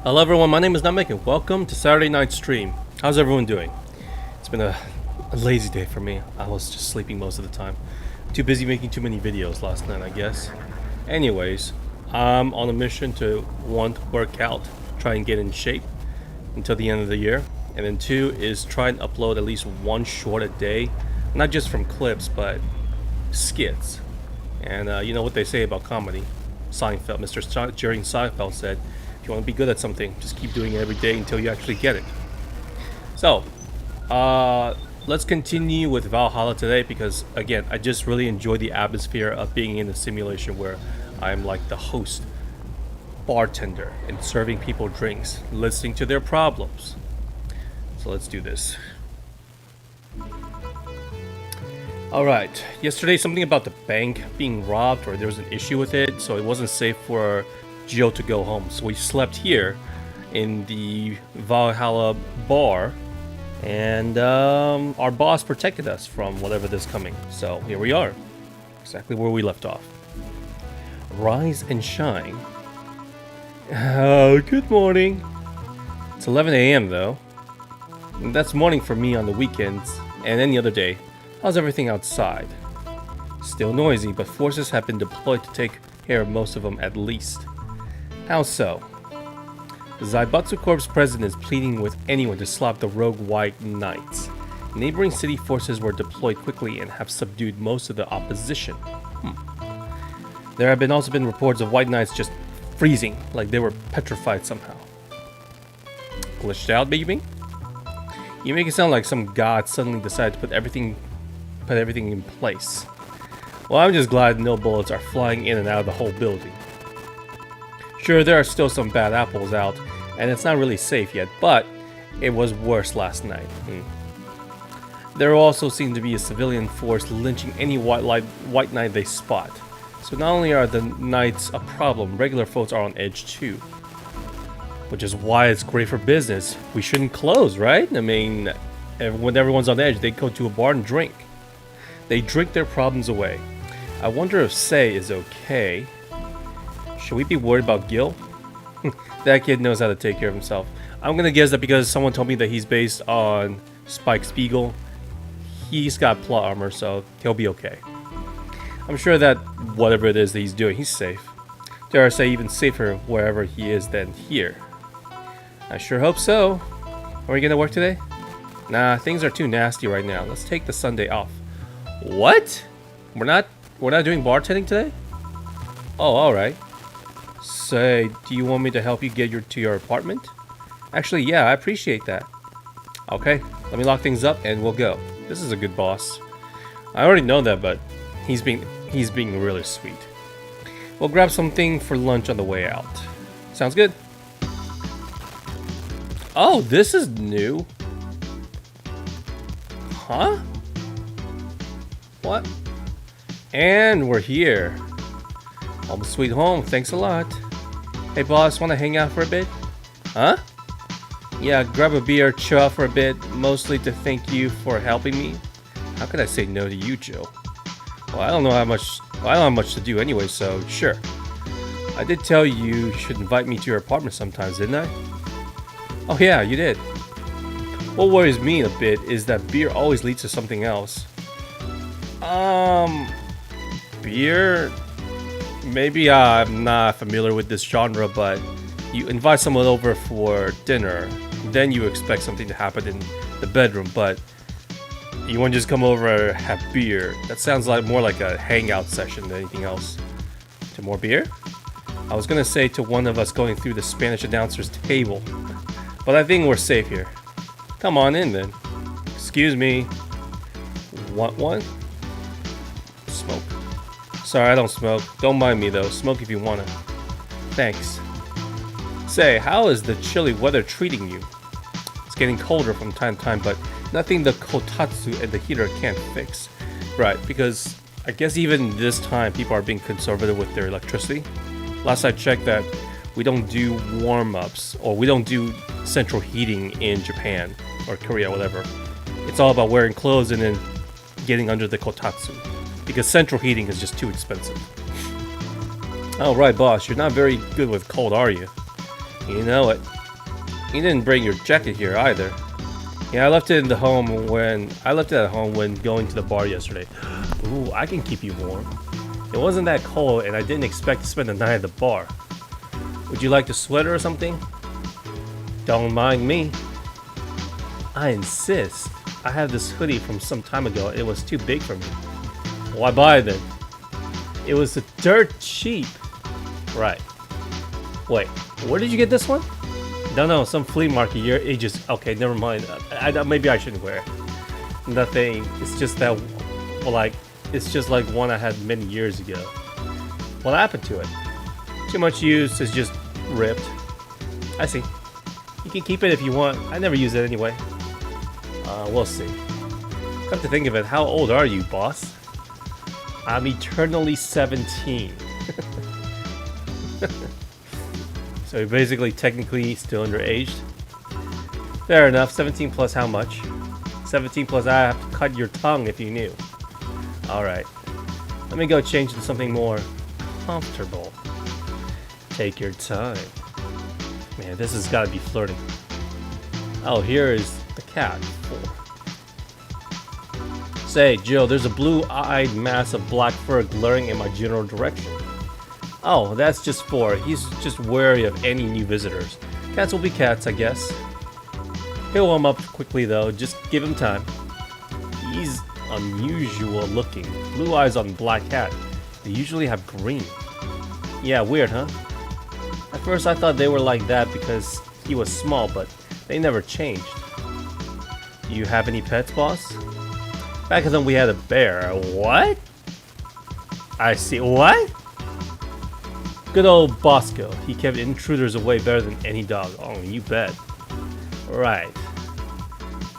Hello everyone, my name is Namek and welcome to Saturday night stream. How's everyone doing? It's been a lazy day for me. I was just sleeping most of the time. Too busy making too many videos last night, I guess. Anyways, I'm on a mission to one, work out, try and get in shape until the end of the year. And then two is try and upload at least one short a day. Not just from clips, but skits. And you know what they say about comedy. Seinfeld, Jerry Seinfeld said, if you want to be good at something, just keep doing it every day until you actually get it. So, let's continue with Valhalla today because, again, I just really enjoy the atmosphere of being in a simulation where I'm like the host, bartender, and serving people drinks, listening to their problems. So let's do this. Alright, yesterday something about the bank being robbed, or there was an issue with it, so it wasn't safe for Jill to go home. So we slept here in the Valhalla bar, and our boss protected us from whatever is coming. So here we are, exactly where we left off. Rise and shine. Oh, good morning. It's 11 a.m. though. And that's morning for me on the weekends and any other day. How's everything outside? Still noisy, but forces have been deployed to take care of most of them at least. How so? The Zaibatsu Corps president is pleading with anyone to stop the rogue white knights. Neighboring city forces were deployed quickly and have subdued most of the opposition. There have also been reports of white knights just freezing, like they were petrified somehow. Glitched out, maybe? You make it sound like some god suddenly decided to put everything in place. Well, I'm just glad no bullets are flying in and out of the whole building. Sure, there are still some bad apples out, and it's not really safe yet, but it was worse last night. There also seems to be a civilian force lynching any white knight they spot. So not only are the knights a problem, regular folks are on edge too. Which is why it's great for business. We shouldn't close, right? I mean, when everyone's on edge, they go to a bar and drink. They drink their problems away. I wonder if Sei is okay. Should we be worried about Gil? That kid knows how to take care of himself. I'm gonna guess that because someone told me that he's based on Spike Spiegel, he's got plot armor, so he'll be okay. I'm sure that whatever it is that he's doing, he's safe. Dare I say even safer wherever he is than here. I sure hope so. Are we gonna work today? Nah, things are too nasty right now. Let's take the Sunday off. What? We're not doing bartending today? Oh, alright. Say, do you want me to help you get to your apartment? Actually, yeah, I appreciate that. Okay, let me lock things up and we'll go. This is a good boss. I already know that, but he's being really sweet. We'll grab something for lunch on the way out. Sounds good. Oh, this is new. Huh? What? And we're here. Home sweet home, thanks a lot. Hey boss, wanna hang out for a bit? Huh? Yeah, grab a beer, chill out for a bit, mostly to thank you for helping me. How could I say no to you, Jill? Well, I don't have much to do anyway, so sure. I did tell you should invite me to your apartment sometimes, didn't I? Oh yeah, you did. What worries me a bit is that beer always leads to something else. Beer? Maybe I'm not familiar with this genre, but you invite someone over for dinner, then you expect something to happen in the bedroom, but you want to just come over and have beer. That sounds like more like a hangout session than anything else. To more beer? I was gonna say to one of us going through the Spanish announcer's table, but I think we're safe here. Come on in then. Excuse me. Want one? Smoke. Sorry, I don't smoke. Don't mind me though. Smoke if you wanna. Thanks. Say, how is the chilly weather treating you? It's getting colder from time to time, but nothing the kotatsu and the heater can't fix. Right, because I guess even this time people are being conservative with their electricity. Last I checked that we don't do warm-ups, or we don't do central heating in Japan or Korea, whatever. It's all about wearing clothes and then getting under the kotatsu, because central heating is just too expensive. Oh right, boss, you're not very good with cold, are you? You know it. You didn't bring your jacket here either. Yeah, I left it at home when going to the bar yesterday. Ooh, I can keep you warm. It wasn't that cold, and I didn't expect to spend the night at the bar. Would you like a sweater or something? Don't mind me. I insist. I have this hoodie from some time ago. It was too big for me. Why buy it then? It was dirt cheap. Right. Wait, where did you get this one? Don't know, some flea market. Your age is okay. Never mind. Maybe I shouldn't wear it. Nothing. It's just that, well, like, it's just like one I had many years ago. What happened to it? Too much use. It's just ripped. I see. You can keep it if you want. I never use it anyway. We'll see. Come to think of it, how old are you, boss? I'm eternally 17. So you're basically technically still underaged. Fair enough. 17 plus how much? 17 plus I have to cut your tongue if you knew. Alright. Let me go change to something more comfortable. Take your time. Man, this has got to be flirting. Oh, here is the cat. Say, Jill, there's a blue-eyed mass of black fur glaring in my general direction. Oh, that's just for. He's just wary of any new visitors. Cats will be cats, I guess. He'll warm up quickly, though. Just give him time. He's unusual looking. Blue eyes on black cat. They usually have green. Yeah, weird, huh? At first I thought they were like that because he was small, but they never changed. Do you have any pets, boss? Back then we had a bear. What? I see. What? Good old Bosco. He kept intruders away better than any dog. Oh, you bet. Right.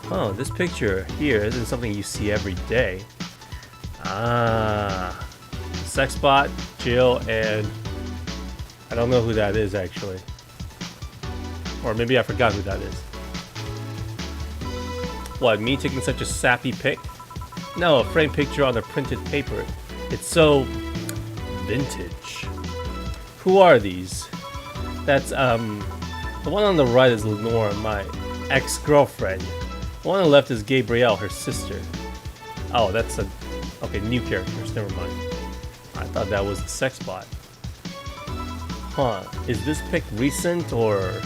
Oh, this picture here isn't something you see every day. Ah. Sex bot, Jill, and I don't know who that is actually. Or maybe I forgot who that is. What, me taking such a sappy pic? No, a framed picture on a printed paper. It's so vintage. Who are these? That's the one on the right is Lenore, my ex-girlfriend. The one on the left is Gabrielle, her sister. Oh, that's a okay, new characters, never mind. I thought that was the sex bot. Huh, is this pic recent or...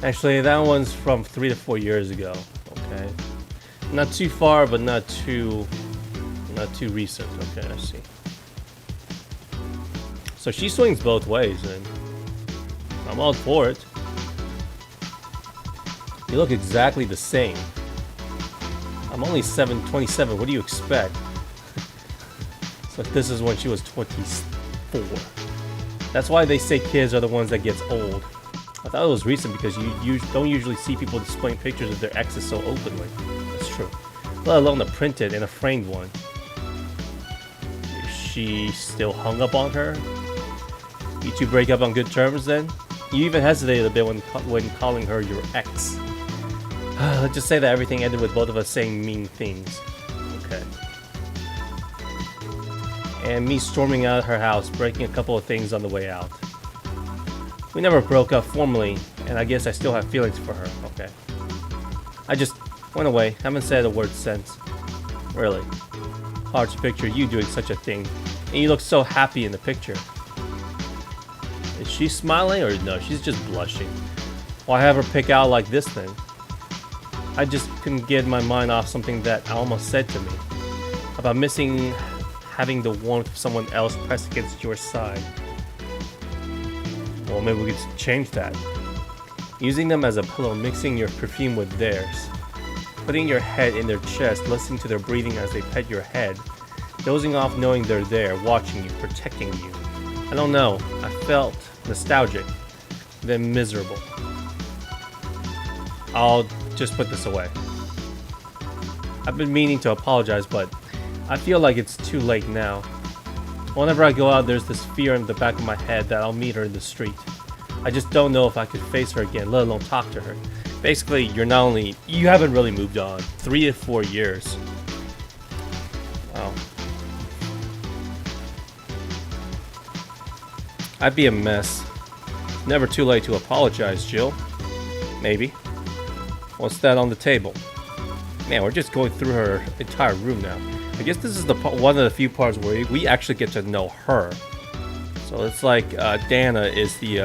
Actually, that one's from 3 to 4 years ago. Okay. Not too far, but not too recent. Okay, I see. So she swings both ways, and I'm all for it. You look exactly the same. I'm only 27. What do you expect? So this is when she was 24. That's why they say kids are the ones that gets old. I thought it was recent because you don't usually see people displaying pictures of their exes so openly. That's true. Let alone a printed and a framed one. Is she still hung up on her? You two break up on good terms then? You even hesitated a bit when calling her your ex. Let's just say that everything ended with both of us saying mean things. Okay. And me storming out of her house, breaking a couple of things on the way out. We never broke up formally, and I guess I still have feelings for her. Okay. I just went away, haven't said a word since. Really. Hard to picture you doing such a thing, and you look so happy in the picture. Is she smiling or no? She's just blushing. Why have her pick out like this then? I just couldn't get my mind off something that Alma said to me about missing having the warmth of someone else pressed against your side. Well, maybe we could change that. Using them as a pillow, mixing your perfume with theirs. Putting your head in their chest, listening to their breathing as they pet your head. Dozing off knowing they're there, watching you, protecting you. I don't know, I felt nostalgic, then miserable. I'll just put this away. I've been meaning to apologize, but I feel like it's too late now. Whenever I go out, there's this fear in the back of my head that I'll meet her in the street. I just don't know if I could face her again, let alone talk to her. Basically, you haven't really moved on. 3 to 4 years. Wow. I'd be a mess. Never too late to apologize, Jill. Maybe. What's that on the table? Man, we're just going through her entire room now. I guess this is the one of the few parts where we actually get to know her. So it's like Dana is the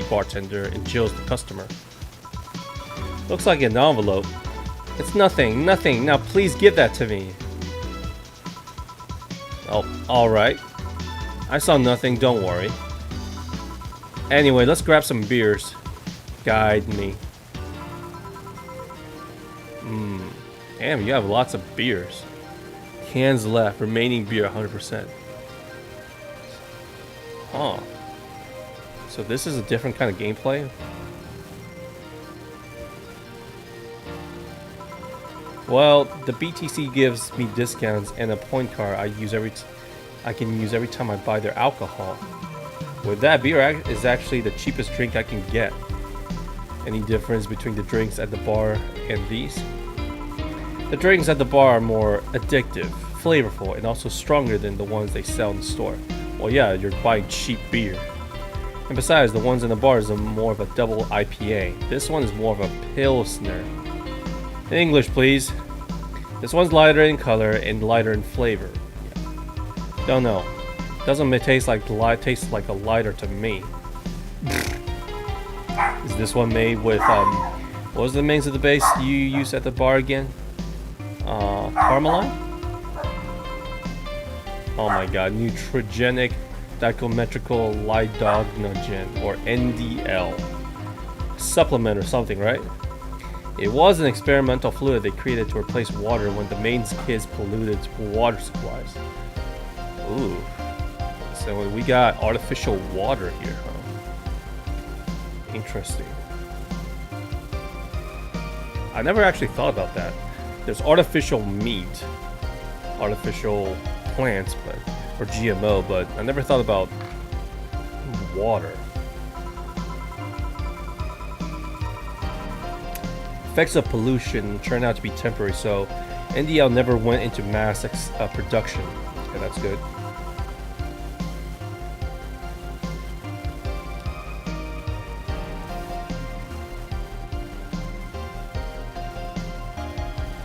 bartender and Jill's the customer. Looks like an envelope. It's nothing. Now please give that to me. Oh, alright. I saw nothing, don't worry. Anyway, let's grab some beers. Guide me. Damn, you have lots of beers. Cans left, remaining beer 100%. Huh. So this is a different kind of gameplay? Well, the BTC gives me discounts and a point card I can use every time I buy their alcohol. With that, beer is actually the cheapest drink I can get. Any difference between the drinks at the bar and these? The drinks at the bar are more addictive, flavorful, and also stronger than the ones they sell in the store. Well, yeah, you're buying cheap beer. And besides, the ones in the bar is more of a double IPA. This one is more of a Pilsner. In English, please. This one's lighter in color and lighter in flavor. Yeah. Don't know. Doesn't taste like a lighter to me. Is this one made with what was the names of the base you used at the bar again? Carmeline? Oh my god, Nutrigenic Dichometrical Lidognogen, or NDL. Supplement or something, right? It was an experimental fluid they created to replace water when the mains kids polluted water supplies. Ooh. So we got artificial water here, huh? Interesting. I never actually thought about that. There's artificial meat, artificial plants, or GMO, but I never thought about water. Effects of pollution turned out to be temporary, so NDL never went into mass production. Okay, that's good.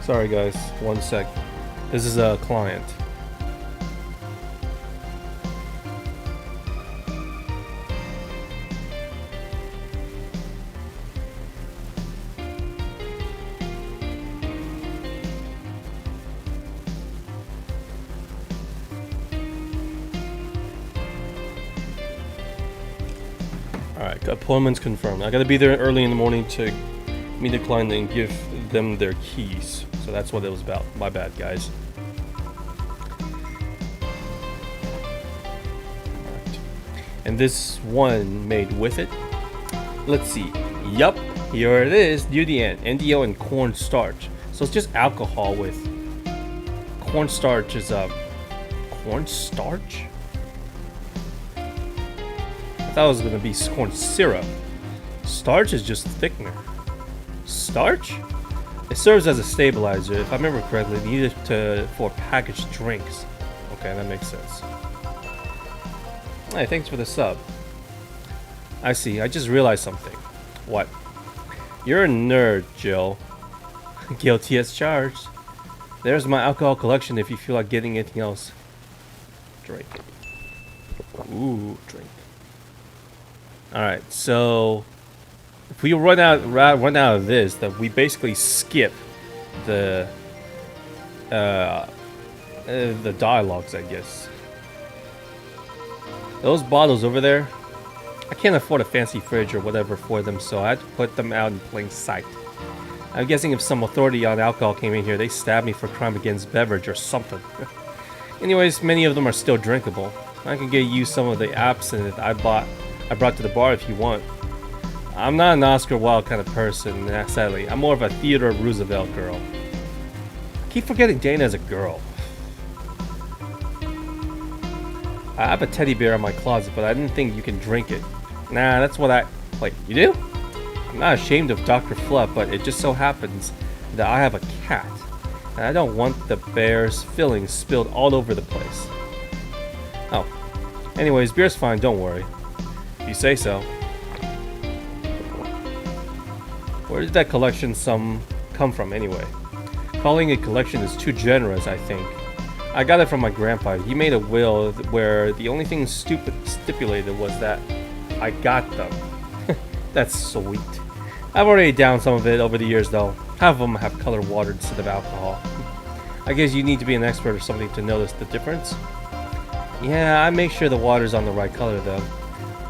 Sorry guys, 1 sec. This is a client. Alright, appointments confirmed. I gotta be there early in the morning to meet the client and give them their keys. So that's what it was about. My bad, guys. Alright. And this one made with it. Let's see. Yup, here it is. Near the end. NDO and cornstarch. So it's just alcohol with cornstarch is cornstarch? I thought it was gonna be corn syrup. Starch is just thickener. Starch? It serves as a stabilizer. If I remember correctly, needed for packaged drinks. Okay, that makes sense. Hey, thanks for the sub. I see. I just realized something. What? You're a nerd, Jill. Guilty as charged. There's my alcohol collection if you feel like getting anything else. Drink it. Ooh, drink. Alright, so if we run out of this, that we basically skip the dialogues, I guess. Those bottles over there, I can't afford a fancy fridge or whatever for them, so I had to put them out in plain sight. I'm guessing if some authority on alcohol came in here, they stabbed me for crime against beverage or something. Anyways, many of them are still drinkable. I can get you some of the absinthe I brought to the bar if you want. I'm not an Oscar Wilde kind of person, sadly. I'm more of a Theodore Roosevelt girl. I keep forgetting Dana is a girl. I have a teddy bear in my closet, but I didn't think you can drink it. Nah, that's what I... Wait, you do? I'm not ashamed of Dr. Fluff, but it just so happens that I have a cat. And I don't want the bear's fillings spilled all over the place. Oh. Anyways, beer's fine, don't worry. If you say so. Where did that collection come from anyway? Calling it collection is too generous, I think. I got it from my grandpa. He made a will where the only thing stipulated was that I got them. That's sweet. I've already downed some of it over the years though. Half of them have colored water instead of alcohol. I guess you need to be an expert or something to notice the difference. Yeah, I make sure the water's on the right color though.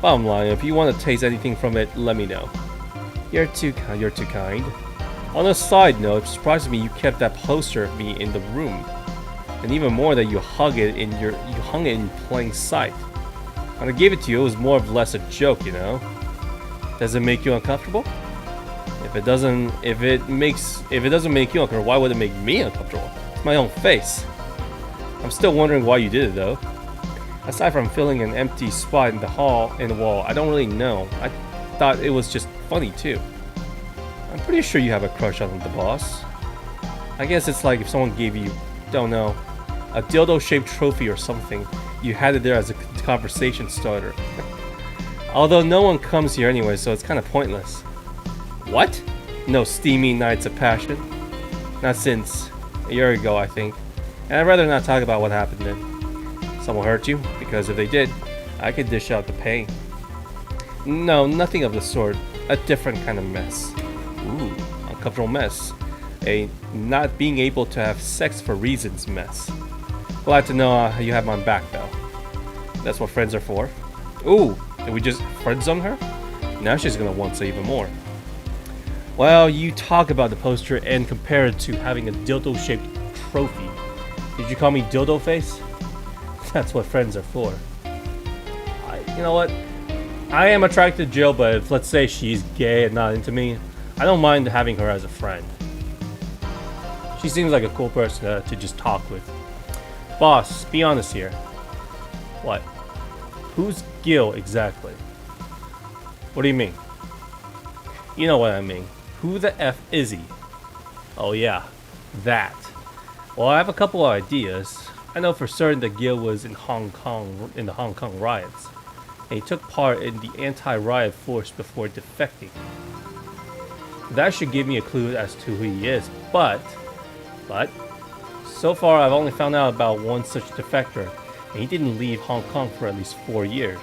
Bottom line, if you want to taste anything from it, let me know. You're too kind. On a side note, it surprises me you kept that poster of me in the room. And even more that you hung it in plain sight. When I gave it to you, it was more or less a joke, you know. Does it make you uncomfortable? If it doesn't make you uncomfortable, why would it make me uncomfortable? It's my own face. I'm still wondering why you did it though. Aside from filling an empty spot in the wall, I don't really know. I thought it was just funny too. I'm pretty sure you have a crush on the boss. I guess it's like if someone gave you, don't know, a dildo-shaped trophy or something. You had it there as a conversation starter. Although no one comes here anyway, so it's kind of pointless. What? No steamy nights of passion? Not since a year ago, I think. And I'd rather not talk about what happened then. Someone hurt you? Because if they did, I could dish out the pain. No, nothing of the sort. A different kind of mess. Ooh, uncomfortable mess. A not being able to have sex for reasons mess. Glad to know you have my back though. That's what friends are for. Ooh, did we just friend zone her? Now she's gonna want even more. Well, you talk about the poster and compare it to having a dildo-shaped trophy. Did you call me dildo face? That's what friends are for. You know what? I am attracted to Jill, but if let's say she's gay and not into me, I don't mind having her as a friend. She seems like a cool person to just talk with. Boss, be honest here. What? Who's Gil exactly? What do you mean? You know what I mean. Who the F is he? Oh yeah, that. Well, I have a couple of ideas. I know for certain that Gil was in Hong Kong in the Hong Kong riots, and he took part in the anti-riot force before defecting. That should give me a clue as to who he is, but so far I've only found out about one such defector, and he didn't leave Hong Kong for at least 4 years.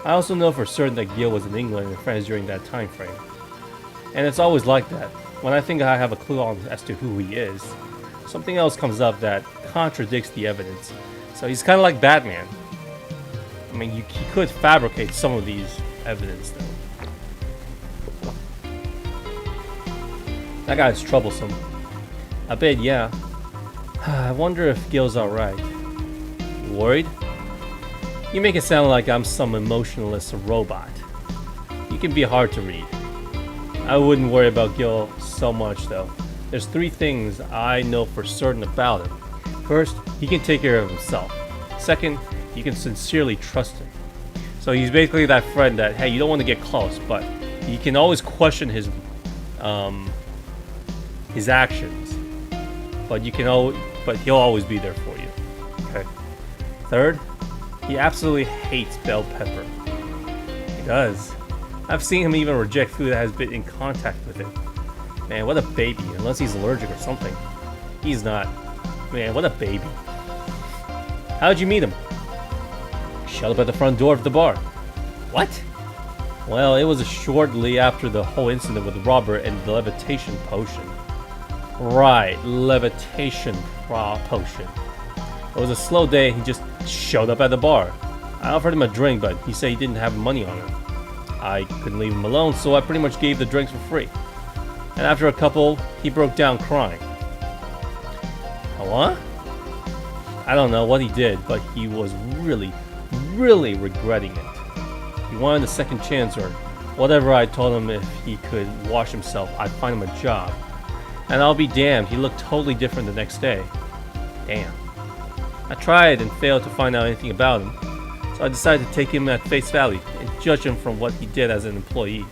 I also know for certain that Gil was in England and France during that time frame. And it's always like that. When I think I have a clue on as to who he is, something else comes up that contradicts the evidence. So he's kind of like Batman. I mean, he could fabricate some of these evidence though. That guy's troublesome. I bet, yeah. I wonder if Gil's alright. Worried? You make it sound like I'm some emotionless robot. You can be hard to read. I wouldn't worry about Gil so much though. There's 3 things I know for certain about him. First, he can take care of himself. Second, you can sincerely trust him. So he's basically that friend that, hey, you don't want to get close, but you can always question his actions. But he'll always be there for you. Okay. Third, he absolutely hates bell pepper. He does. I've seen him even reject food that has been in contact with it. Man, what a baby, unless he's allergic or something. He's not. Man, what a baby. How'd you meet him? Showed up at the front door of the bar. What? Well, it was shortly after the whole incident with Robert and the levitation potion. Right, levitation potion. It was a slow day and he just showed up at the bar. I offered him a drink, but he said he didn't have money on him. I couldn't leave him alone, so I pretty much gave the drinks for free. And after a couple, he broke down crying. What? I don't know what he did, but he was really, really regretting it. He wanted a second chance or whatever. I told him if he could wash himself, I'd find him a job. And I'll be damned, he looked totally different the next day. Damn. I tried and failed to find out anything about him, so I decided to take him at face value and judge him from what he did as an employee.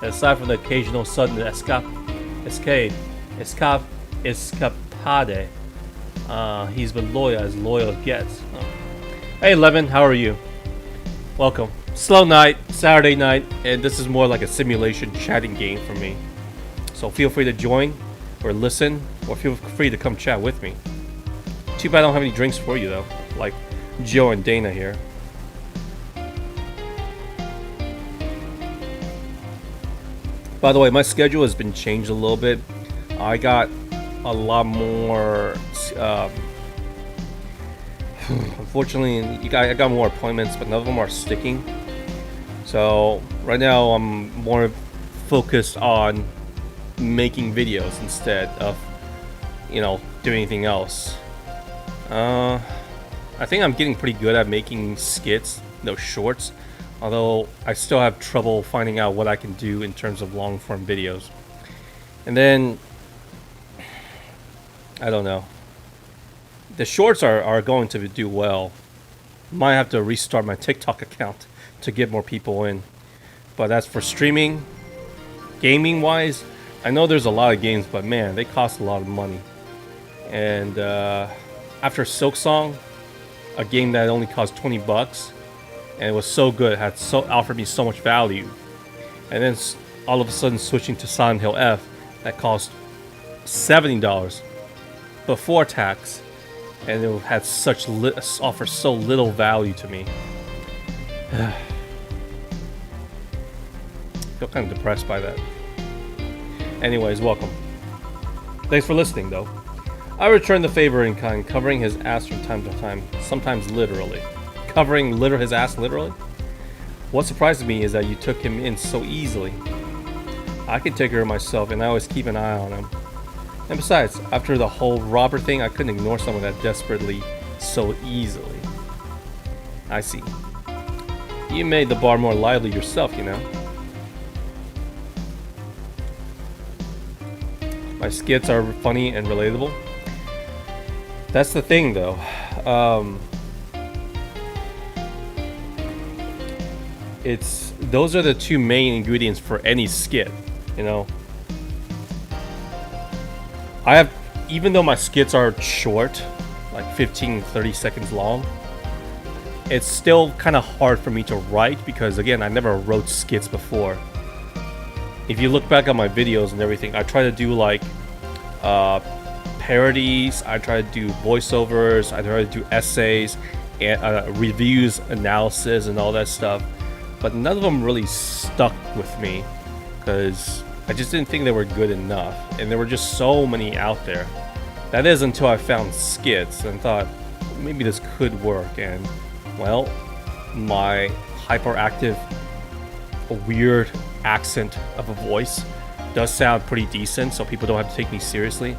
And aside from the occasional sudden escapade, he's been loyal as gets. Oh. Hey, 11, how are you? Welcome. Slow night, Saturday night, and this is more like a simulation chatting game for me. So feel free to join or listen, or feel free to come chat with me. Too bad I don't have any drinks for you though, like Joe and Dana here. By the way, my schedule has been changed a little bit. I got a lot more. Unfortunately, I got more appointments, but none of them are sticking. So right now, I'm more focused on making videos instead of, doing anything else. I think I'm getting pretty good at making skits, those shorts. Although I still have trouble finding out what I can do in terms of long form videos. And then I don't know. The shorts are going to do well. Might have to restart my TikTok account to get more people in. But as for streaming, gaming wise, I know there's a lot of games, but man, they cost a lot of money. And after Silksong, a game that only cost $20, and it was so good, it had offered me so much value. And then all of a sudden switching to Silent Hill F, that cost $70 before tax, and it had offer so little value to me. I feel kind of depressed by that. Anyways, welcome. Thanks for listening, though. I return the favor in kind, covering his ass from time to time, sometimes literally. Covering his ass literally? What surprises me is that you took him in so easily. I can take care of myself, and I always keep an eye on him. And besides, after the whole robber thing, I couldn't ignore someone that desperately so easily. I see. You made the bar more lively yourself, you know. My skits are funny and relatable. That's the thing, though. Those are the two main ingredients for any skit, you know. Even though my skits are short, like 15, 30 seconds long, it's still kind of hard for me to write because, again, I never wrote skits before. If you look back at my videos and everything, I try to do like parodies, I try to do voiceovers, I try to do essays, and reviews, analysis, and all that stuff. But none of them really stuck with me because I just didn't think they were good enough, and there were just so many out there. That is until I found skits and thought maybe this could work, and well, my hyperactive, weird accent of a voice does sound pretty decent, so people don't have to take me seriously.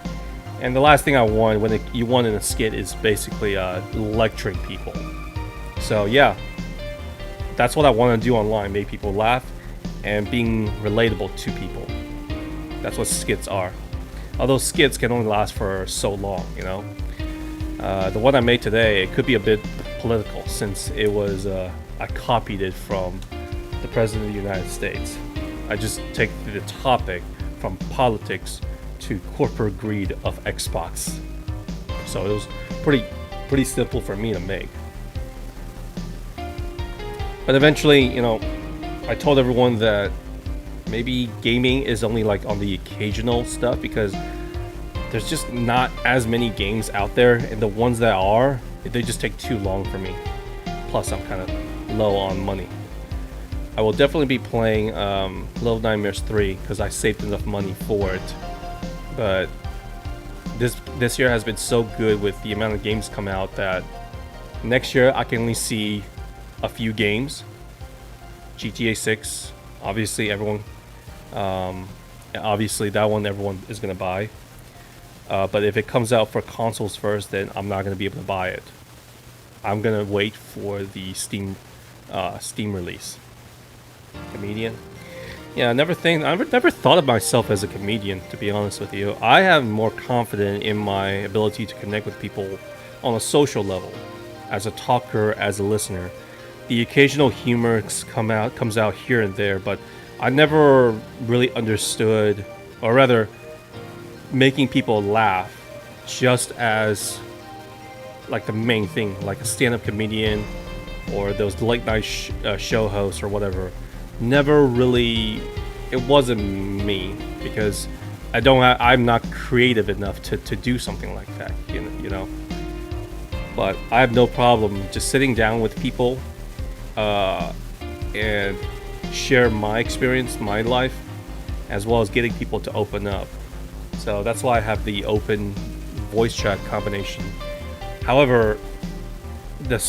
And the last thing I want when you want in a skit is basically lecturing people. So yeah, that's what I want to do online, make people laugh and being relatable to people. That's what skits are. Although skits can only last for so long, you know. The one I made today, it could be a bit political since it was I copied it from the President of the United States. I just take the topic from politics to corporate greed of Xbox. So it was pretty simple for me to make. But eventually, you know, I told everyone that maybe gaming is only like on the occasional stuff because there's just not as many games out there, and the ones that are, they just take too long for me. Plus, I'm kind of low on money. I will definitely be playing Little Nightmares 3 because I saved enough money for it. But this year has been so good with the amount of games come out that next year I can only see a few games. GTA 6, obviously everyone, obviously that one everyone is gonna buy. But if it comes out for consoles first, then I'm not gonna be able to buy it. I'm gonna wait for the Steam release. Comedian? Yeah, I never thought of myself as a comedian, to be honest with you. I am more confident in my ability to connect with people on a social level, as a talker, as a listener. The occasional humor comes out here and there, but I never really understood, or rather, making people laugh just as like the main thing, like a stand-up comedian or those late night show hosts or whatever. Never really, it wasn't me, because I'm not creative enough to do something like that, you know. But I have no problem just sitting down with people and share my experience, my life, as well as getting people to open up. So that's why I have the open voice chat combination. However,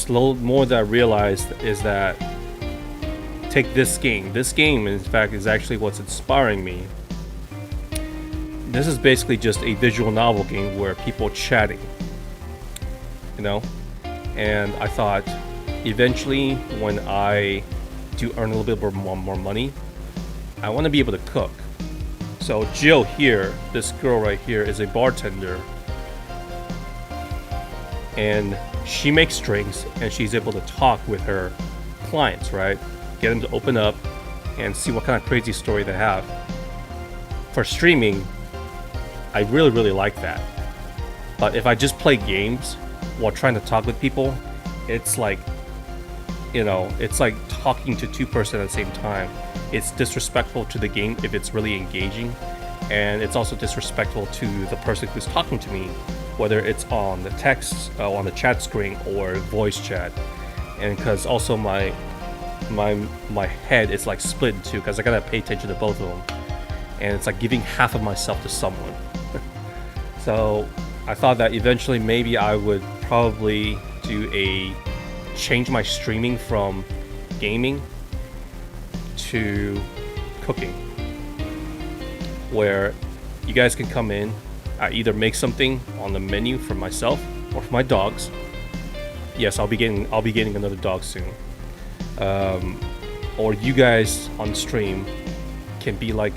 more that I realized is that take this game. This game, in fact, is actually what's inspiring me. This is basically just a visual novel game where people chatting, you know? And I thought, eventually, when I do earn a little bit more money, I want to be able to cook. So Jill here, this girl right here, is a bartender. And she makes drinks, and she's able to talk with her clients, right? Get them to open up and see what kind of crazy story they have. For streaming, I really, really like that. But if I just play games while trying to talk with people, it's like, you know, it's like talking to two person at the same time. It's disrespectful to the game if it's really engaging, and it's also disrespectful to the person who's talking to me, whether it's on the text, on the chat screen, or voice chat. And because also my head is like split in two, because I gotta pay attention to both of them, and it's like giving half of myself to someone. So I thought that eventually maybe I would probably change my streaming from gaming to cooking, where you guys can come in. I either make something on the menu for myself or for my dogs. Yes, I'll be getting another dog soon. Or you guys on stream can be like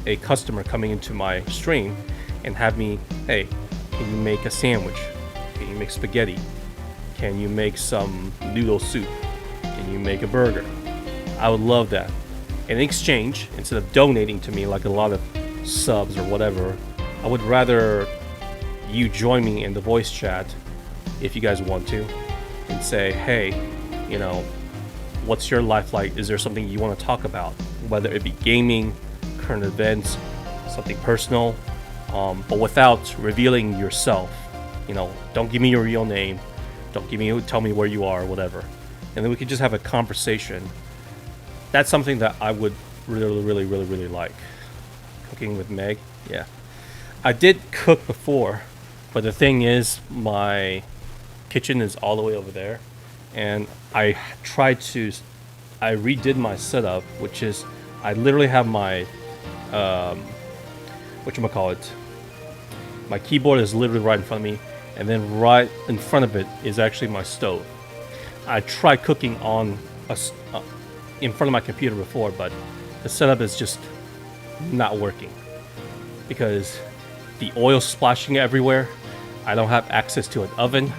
a customer coming into my stream and have me, hey, can you make a sandwich? Can you make spaghetti? Can you make some noodle soup? Can you make a burger? I would love that. In exchange, instead of donating to me like a lot of subs or whatever, I would rather you join me in the voice chat if you guys want to, and say, hey, you know, what's your life like? Is there something you want to talk about? Whether it be gaming, current events, something personal, but without revealing yourself. You know, don't give me your real name. Tell me where you are, whatever. And then we could just have a conversation. That's something that I would really, really, really, really like. Cooking with Meg, yeah. I did cook before, but the thing is, my kitchen is all the way over there, and I redid my setup, which is, I literally have my, whatchamacallit, my keyboard is literally right in front of me, and then right in front of it is actually my stove. I tried cooking on in front of my computer before, but the setup is just not working because the oil splashing everywhere. I don't have access to an oven.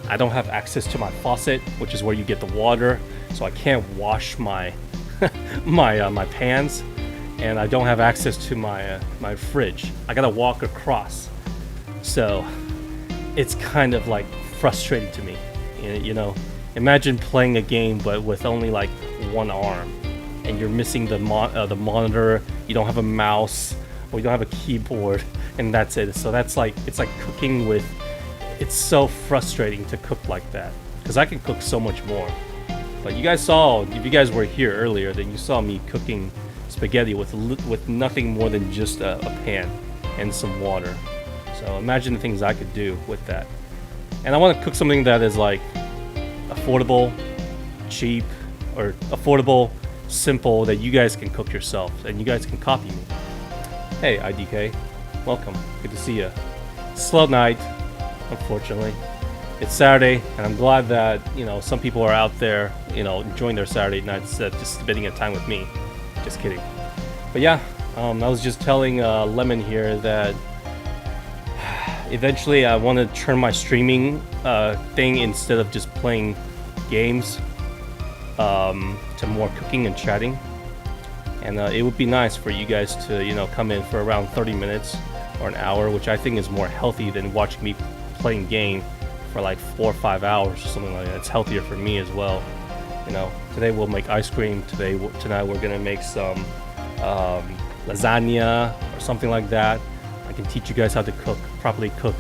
I don't have access to my faucet, which is where you get the water, so I can't wash my my pans, and I don't have access to my my fridge. I gotta walk across, so it's kind of like frustrating to me. You know, imagine playing a game but with only like one arm, and you're missing the monitor. You don't have a mouse, or you don't have a keyboard, and that's it. So that's like, it's like cooking with. It's so frustrating to cook like that, because I can cook so much more. But you guys saw, if you guys were here earlier, then you saw me cooking spaghetti with nothing more than just a pan and some water. So imagine the things I could do with that. And I want to cook something that is like affordable, cheap, or affordable, simple, that you guys can cook yourself and you guys can copy me. Hey, IDK, welcome. Good to see you. Slow night, unfortunately. It's Saturday, and I'm glad that, you know, some people are out there, you know, enjoying their Saturday night instead of just spending a time with me. Just kidding. But yeah, I was just telling Lemon here that eventually I want to turn my streaming thing, instead of just playing games, to more cooking and chatting. And it would be nice for you guys to, you know, come in for around 30 minutes or an hour, which I think is more healthy than watching me playing game for like 4 or 5 hours or something like that. It's healthier for me as well. You know, today we'll make ice cream. Tonight we're gonna make some lasagna or something like that. I can teach you guys how to properly cook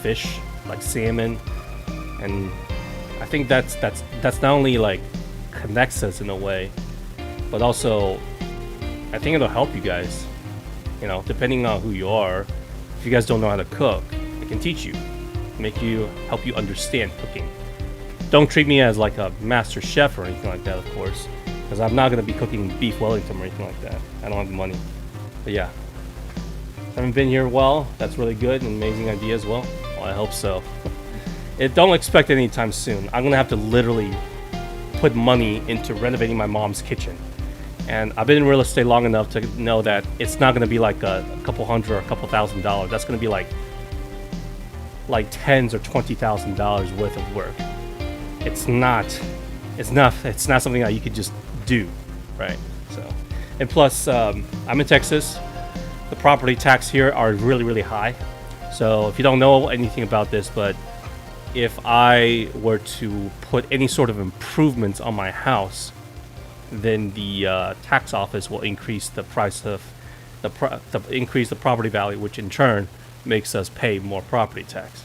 fish, like salmon, and I think that's not only like connects us in a way, but also I think it'll help you guys. You know, depending on who you are. If you guys don't know how to cook, I can teach you, help you understand cooking. Don't treat me as like a master chef or anything like that, of course, because I'm not gonna be cooking beef Wellington or anything like that. I don't have the money. But yeah, haven't been here a while. That's really good, an amazing idea as well. Well, I hope so. Don't expect it anytime soon. I'm gonna have to literally put money into renovating my mom's kitchen. And I've been in real estate long enough to know that it's not gonna be like a couple hundred or a couple $1,000s. That's gonna be like tens or $20,000 worth of work. It's not something that you could just do, right? So, and plus, I'm in Texas. The property tax here are really, really high. So if you don't know anything about this, but if I were to put any sort of improvements on my house, then the tax office will increase the price of increase the property value, which in turn makes us pay more property tax.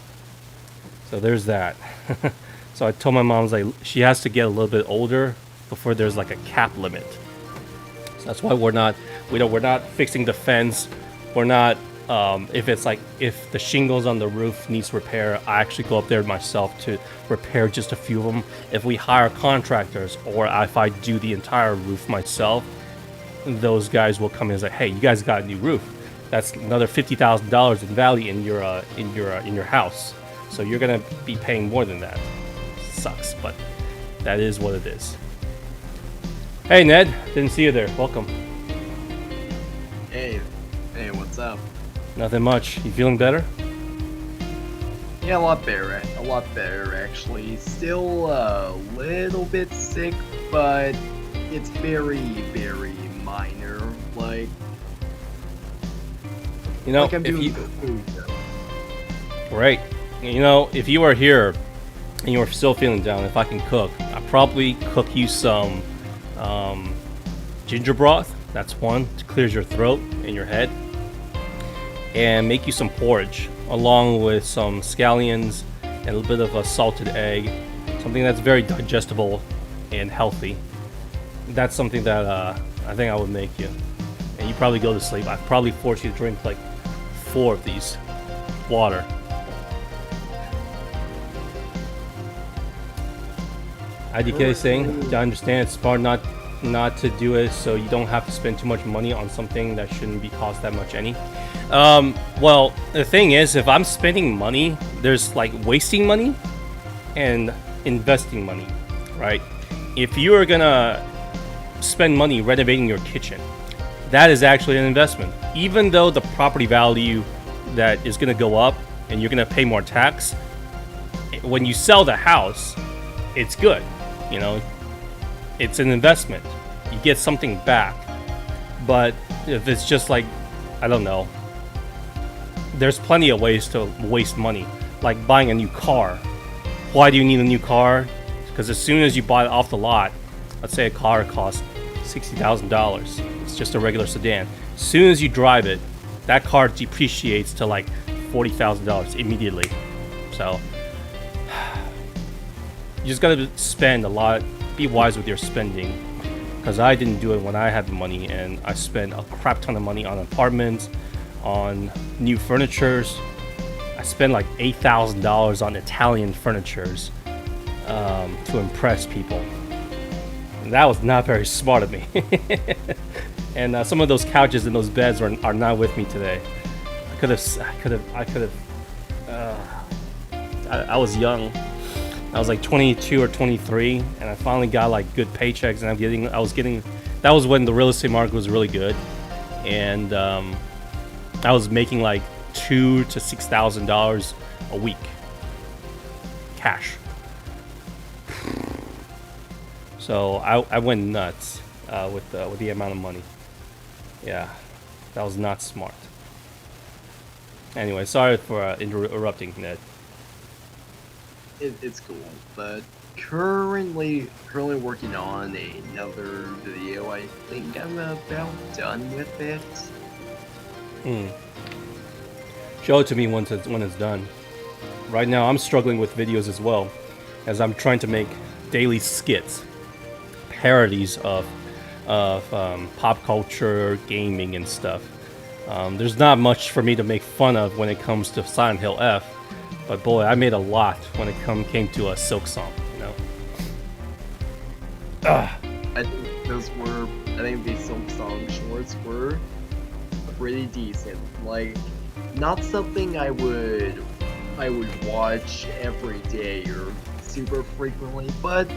So there's that. So I told my mom, like, she has to get a little bit older before there's like a cap limit. So that's why we're not fixing the fence. We're not if the shingles on the roof needs repair, I actually go up there myself to repair just a few of them. If we hire contractors or if I do the entire roof myself, those guys will come in and say, "Hey, you guys got a new roof. That's another $50,000 in value in your house. So you're gonna be paying more than that." Sucks, but that is what it is. Hey Ned, didn't see you there. Welcome. Hey, what's up? Nothing much. You feeling better? Yeah, a lot better actually. Still a little bit sick, but it's very, very minor. Like, you know, I'm doing food. Right. You know, if you are here and you are still feeling down, if I can cook, I'll probably cook you some ginger broth. That's one, to clear your throat and your head. And make you some porridge, along with some scallions and a little bit of a salted egg. Something that's very digestible and healthy. That's something that I think I would make you. And you probably go to sleep. I'd probably force you to drink like 4 of these. Water. IDK is saying, I understand it's smart not to do it so you don't have to spend too much money on something that shouldn't be cost that much any. Well, the thing is, if I'm spending money, there's like wasting money and investing money, right? If you are gonna spend money renovating your kitchen, that is actually an investment. Even though the property value that is gonna go up and you're gonna pay more tax, when you sell the house, it's good, you know? It's an investment. You get something back. But if it's just like, I don't know, there's plenty of ways to waste money, like buying a new car. Why do you need a new car? Because as soon as you buy it off the lot, let's say a car costs $60,000. It's just a regular sedan. As soon as you drive it, that car depreciates to like $40,000 immediately. So you just gotta spend a lot. Be wise with your spending, because I didn't do it when I had the money, and I spent a crap ton of money on apartments, on new furnitures. I spent like $8,000 on Italian furnitures to impress people. And that was not very smart of me. And some of those couches and those beds are not with me today. I was young. I was like 22 or 23, and I finally got like good paychecks, and that was when the real estate market was really good, and I was making like $2,000 to $6,000 a week, cash. So I went nuts with the amount of money. Yeah, that was not smart. Anyway, sorry for interrupting, Ned. It's cool, but currently working on another video. I think I'm about done with it. Hmm. Show it to me when it's done. Right now, I'm struggling with videos as well, as I'm trying to make daily skits, parodies of pop culture, gaming, and stuff. There's not much for me to make fun of when it comes to Silent Hill F, but boy, I made a lot when it came to a Silk Song. You know. Ah. I think these Silk Song shorts were pretty decent. Like, not something I would watch every day or super frequently, but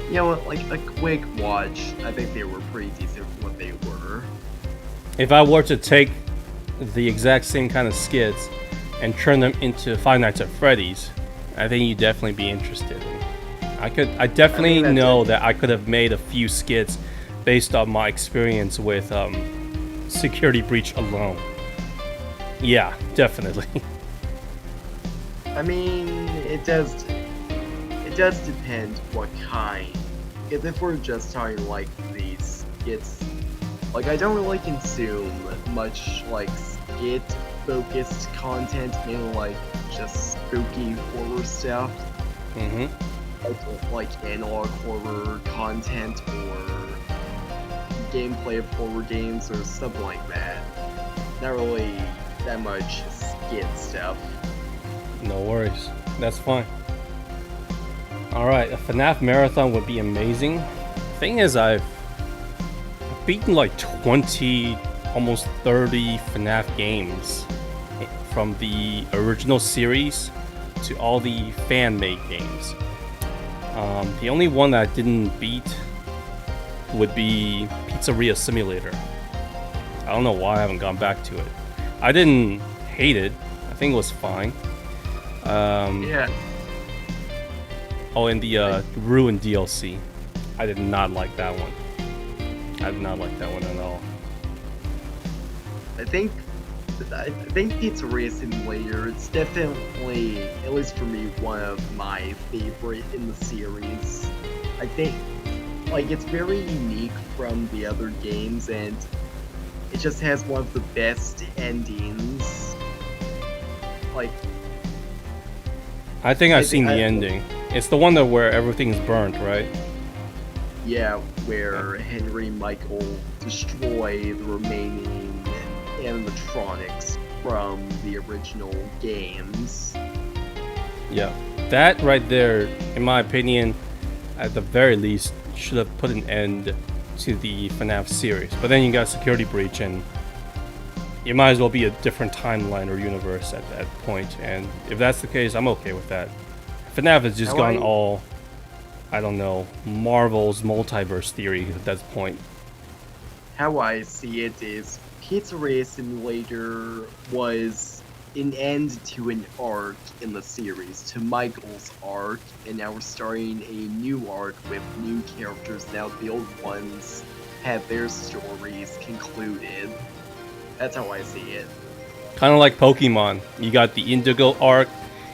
you know, like a quick watch. I think they were pretty decent for what they were. If I were to take the exact same kind of skits and turn them into Five Nights at Freddy's, I think you'd definitely be interested. I definitely know that I could have made a few skits based on my experience with Security Breach alone. Yeah, definitely. I mean, it does depend what kind. If we're just talking like these skits, like I don't really consume much like skit-focused content, mainly like just spooky horror stuff. Mm-hmm. Like analog horror content or gameplay of horror games or something like that. Not really that much skit stuff. No worries. That's fine. Alright, a FNAF marathon would be amazing. Thing is, I've beaten like 20, almost 30 FNAF games from the original series to all the fan-made games. The only one that I didn't beat would be Pizzeria Simulator. I don't know why I haven't gone back to it. I didn't hate it. I think it was fine. Yeah. Oh, and the Ruin DLC. I did not like that one. I did not like that one at all. I think Pizzeria Simulator, it's definitely, at least for me, one of my favorite in the series. I think, like, it's very unique from the other games, and it just has one of the best endings. Like, I think I've seen the ending. It's the one that where everything's burnt, right? Yeah, where Henry and Michael destroy the remaining animatronics from the original games. Yeah, that right there, in my opinion, at the very least, should have put an end to the FNAF series. But then you got Security Breach, and it might as well be a different timeline or universe at that point. And if that's the case, I'm okay with that. FNAF has just gone all, I don't know, Marvel's multiverse theory at that point. How I see it is, Pizzeria Simulator was an end to an arc in the series, to Michael's arc, and now we're starting a new arc with new characters. Now the old ones have their stories concluded. That's how I see it. Kind of like Pokemon. You got the Indigo arc,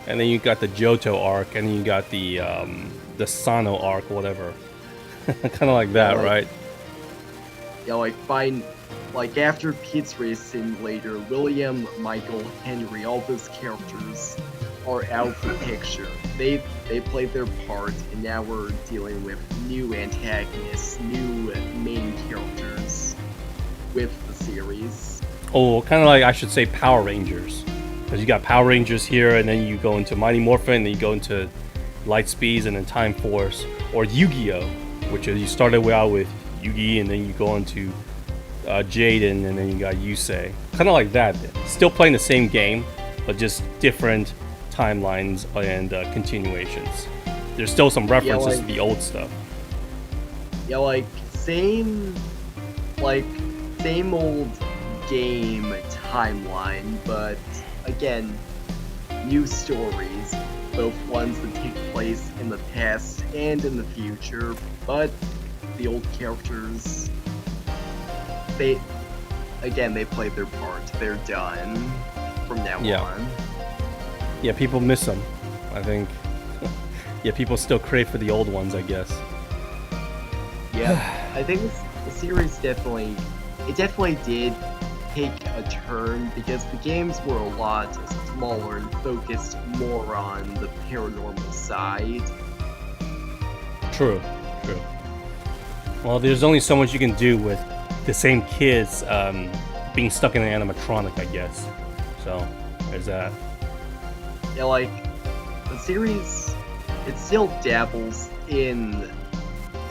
and then you got the Johto arc, and then you got the Sano arc, whatever. Kind of like that, right? Yeah, like after Pizzeria Simulator, William, Michael, Henry, all those characters are out of the picture. They played their part, and now we're dealing with new antagonists, new main characters with the series. Oh, kind of like, I should say, Power Rangers. Because you got Power Rangers here, and then you go into Mighty Morphin, and then you go into Lightspeeds, and then Time Force. Or Yu-Gi-Oh! Which is, you started out with Yugi, and then you go into Jaden, and then you got Yusei. Kind of like that. Still playing the same game, but just different timelines and continuations. There's still some references to the old stuff. Yeah, like same old game timeline, but again, new stories, both ones that take place in the past and in the future, but the old characters, they played their part. They're done from now on. Yeah, people miss them, I think. Yeah, people still crave for the old ones, I guess. Yeah, I think the series definitely did take a turn because the games were a lot smaller and focused more on the paranormal side. True. Well, there's only so much you can do with the same kids being stuck in an animatronic, I guess. So, there's that. Yeah, like, the series, it still dabbles in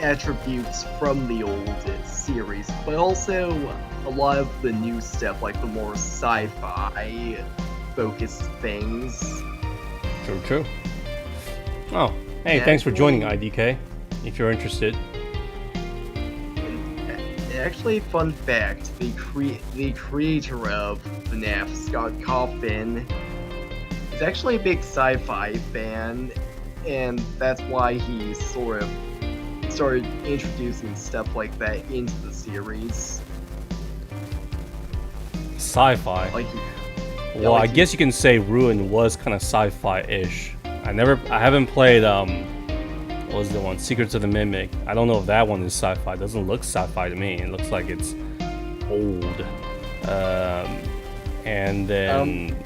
attributes from the old series, but also a lot of the new stuff, like the more sci-fi focused things. True. Oh, hey, thanks for joining, IDK, if you're interested. Actually, fun fact, the creator of FNAF, Scott Coffin, is actually a big sci-fi fan, and that's why he sort of started introducing stuff like that into the series. Sci-fi? Well, I guess you can say Ruin was kind of sci-fi-ish. I haven't played, what was the one? Secrets of the Mimic. I don't know if that one is sci-fi. It doesn't look sci-fi to me. It looks like it's old. And then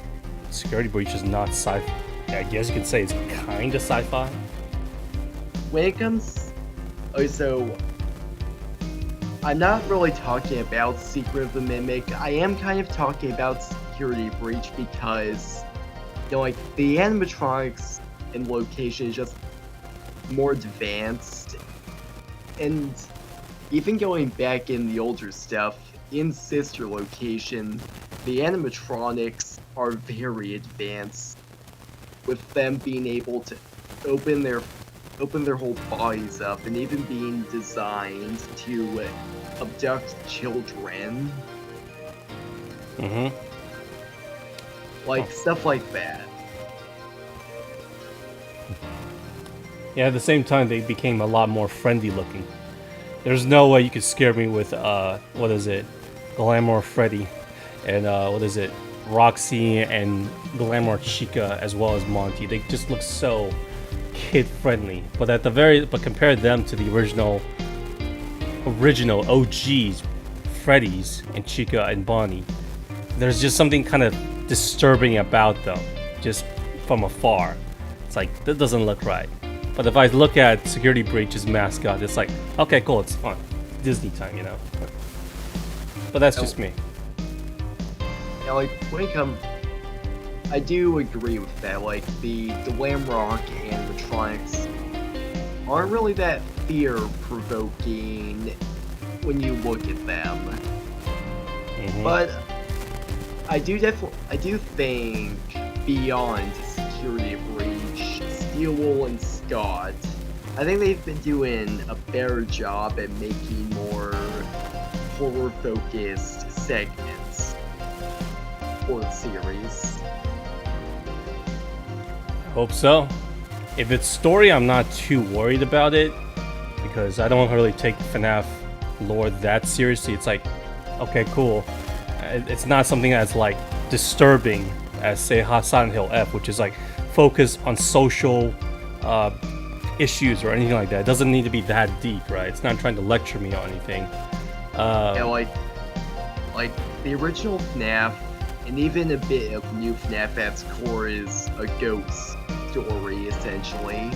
Security Breach is not sci-fi. I guess you could say it's kind of sci-fi. When it comes... so I'm not really talking about Secret of the Mimic. I am kind of talking about Security Breach because, you know, like, the animatronics and location is just more advanced. And even going back in the older stuff, in Sister Location, the animatronics are very advanced, with them being able to open their whole bodies up and even being designed to abduct children. Like, stuff like that. Yeah, at the same time, they became a lot more friendly looking. There's no way you could scare me with, what is it? Glamour Freddy. And, what is it? Roxy and Glamour Chica, as well as Monty. They just look so kid-friendly. But compare them to the original OGs, Freddy's and Chica and Bonnie. There's just something kind of disturbing about them, just from afar. It's like, that doesn't look right. But if I look at Security Breach's mascot, it's like, okay, cool, it's fun. Disney time, you know? But that's just me. Yeah, like, when it comes... I do agree with that, like, the glam rock animatronics aren't really that fear-provoking when you look at them. But I do think beyond Security Breach, Steelwool and Scott, I think they've been doing a better job at making more horror-focused segments for the series. Hope so. If it's story, I'm not too worried about it, because I don't really take FNAF lore that seriously. It's like, okay, cool. It's not something that's like disturbing as, say, Silent Hill F, which is like focused on social issues or anything like that. It doesn't need to be that deep, right? It's not trying to lecture me on anything. Yeah, like the original FNAF, and even a bit of new FNAF at its core, is a ghost story, essentially,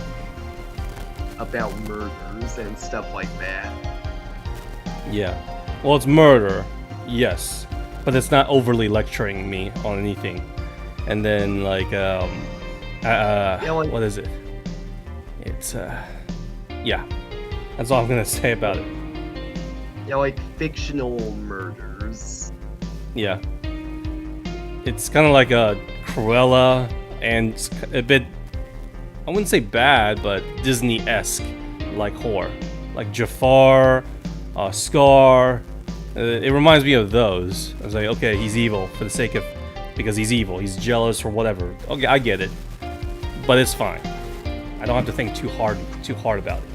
about murders and stuff like that. Yeah. Well, it's murder, yes, but it's not overly lecturing me on anything. And then, like, what is it? It's, yeah. That's all I'm gonna say about it. Yeah, like fictional murders. Yeah. It's kind of like a Cruella and a bit, I wouldn't say bad, but Disney-esque, like horror. Like Jafar, Scar. It reminds me of those. I was like, okay, he's evil for the sake of, because he's evil. He's jealous or whatever. Okay, I get it. But it's fine. I don't have to think too hard about it.